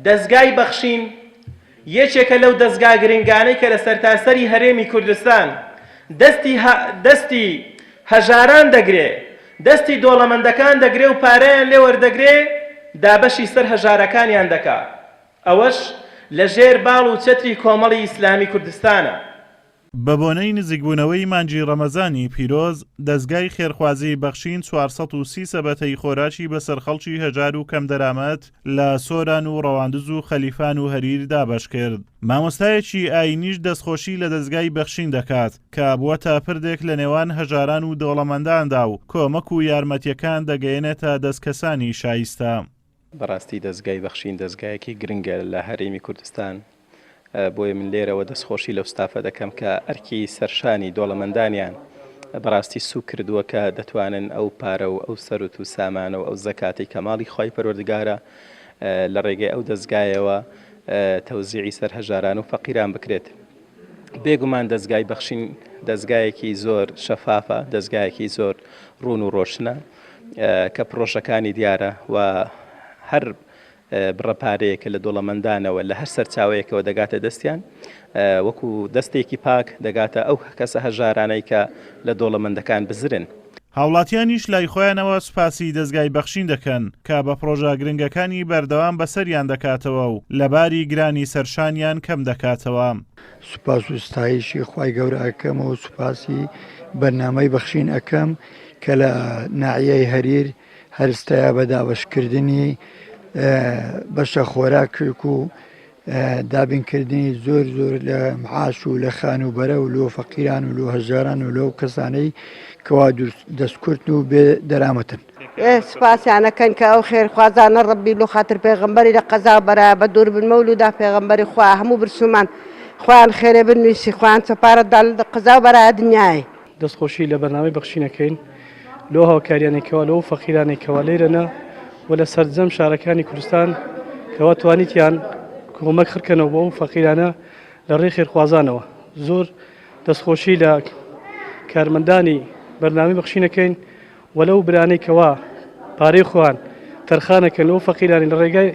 دەستگای بەخشین یەکێکە لەو دەستگا گرنگانەی کە لە سەرتاسەری هەرێمی کوردستان دەستی هەژاران دەگرێ، دەستی دۆڵەمەندەکان دەگرێ و پارەیان لێ وەردەگرێ، دابەشی سەر هەژارەکانیان دەکا. ئەوەش لە ژێر باڵ و چەتری کۆمەڵی ئیسلامی کوردستانە. بە بۆنەی نزیکبوونەوەی مانگی ڕەمەزانی پیرۆز، دەستگای خێرخوازی بەخشین 430 سەبەتەی خۆراکی بەسەر خەڵکی هەژار و کەم دەرامەت لە سۆران و ڕەواندز و خەلیفان و هەریر دابەش کرد. مامۆستایەکی ئاینیش دەستخۆشی لە دەستگای بەخشین دەکات کە بووەتە پردێک لە نێوان هەژاران و دەوڵەمەنداندا و کۆمەک و یارمەتیەکان دەگەیەنێتە دەستکەسانی شایستە. بەڕاستی دەستگای بەخشین دەستگایەکی گرنگە لە هەرێمی کوردستان، بۆیە من لێرەوە دەستخۆشی لەو ستافە دەکەم کە ئەرکی سەرشانی دۆڵەمەندانیان بەڕاستی سوو کردووە کە دەتوانن ئەو پارە و ئەو سەرت و سامانە و ئەو زەکاتی کەماڵی خۆی پەروەردگارە لە ڕێگەی ئەو دەستگایەوە تەوزیعی سەر هەژاران و فەقیران بکرێت. بێگومان دەستگای بەخشین دەستگایەکی زۆر شەفافە، دەستگایەکی زۆر ڕوون و ڕۆشنە کە پرۆژەکانی دیارە و هەر بڕەپارەیەکە لە دۆڵەمەندانەوە لە هەر سەرچاوەیەکەوە دەگاتە دەستیان، وەکو دەستێکی پاک دەگاتە ئەو کەسە هەژارانەی کە لە دۆڵەمەندەکان بزرن. هاوڵاتیانیش لای خۆیانەوە سوپاسی دەستگای بەخشین دەکەن کە بە پرۆژە گرنگەکانی بەردەوام بەسەریان دەکاتەوە و لەباری گرانی سەرشانیان کەم دەکاتەوە. سوپاس و ستایشی خوای گەورە ئەکەم و سوپاسی بەرنامەی بەخشین ئەکەم کە لە ناحیەی هەریر هەرستەیە بە دابەشکردنی بەشە خۆراک و دابینکردنی زۆر لە معاش و لە خانوبەرە و لۆ فەقیران و لۆ هەژاران و لەو کەسانەی کەوا دەستکورتن و بێ دەرامەتن. سپاسیانەکەن کە ئەو خێرخوازانە ڕەبی لۆ خاتر پێغەمبەری لە قەزا بەرا بە دوور بن مەولودا پێغەمبەری خوا هەموو برسومان خوان خێرێ بنویسی خوان سەپارەتدا لە قەزا بەرا دنیای. دەستخۆشی لە بەرنامەی بەخشینەکەین لۆ هاوکاریانێکەوە لەو فەقیرانێکەوە لێرەنە و لە سەرجەم شارەکانی کوردستان کەوا توانیتیان کۆمەک خڕکەنەوە بۆ فەقیرانە لە ڕێی خێرخوازانەوە. زۆر دەستخۆشی لە کارمەندانی بەرنامەی بەخشینەکەین و لەو برانەی کەوا پارەی خۆیان تەرخانەکەن لەو فەقیرانی لە ڕێگای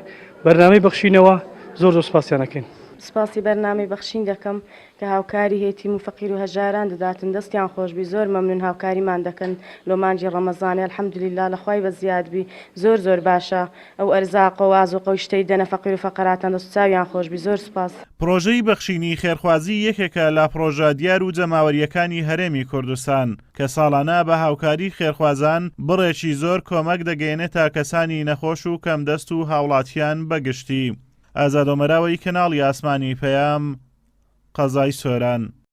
بەرنامەی بەخشینەوە زۆر سوپاسیانەکەین. سپاسی بەرنامەی بەخشین دەکەم کە هاوکاری هێتی و فەقیر و هەژاران دەداتن دەستیان خۆشبی زۆر مەمنون هاوکاریمان دەکەن لۆ مانگی ڕەمەزانی الحەمدولیلا لەخوای بە زیادبی زۆر باشە ئەو ئەرزاق و واز و قەوشتەی دەنە فەقیر و فەقەراتان دەستچاویان خۆشبی زۆر سپاس. پرۆژەی بەخشینی خێرخوازی یەکێکە لە پرۆژە دیار و جەماوەریەکانی هەرێمی کوردستان کە ساڵانە بە هاوکاری خێرخوازان بڕێکی زۆر کۆمەک دەگەێنێتە کەسانی نەخۆش و کەم دەست و هاوڵاتیان بەگشتی. ئازادۆمەراوەی کەناڵی ئاسمانی پەیام، قەزای سۆران.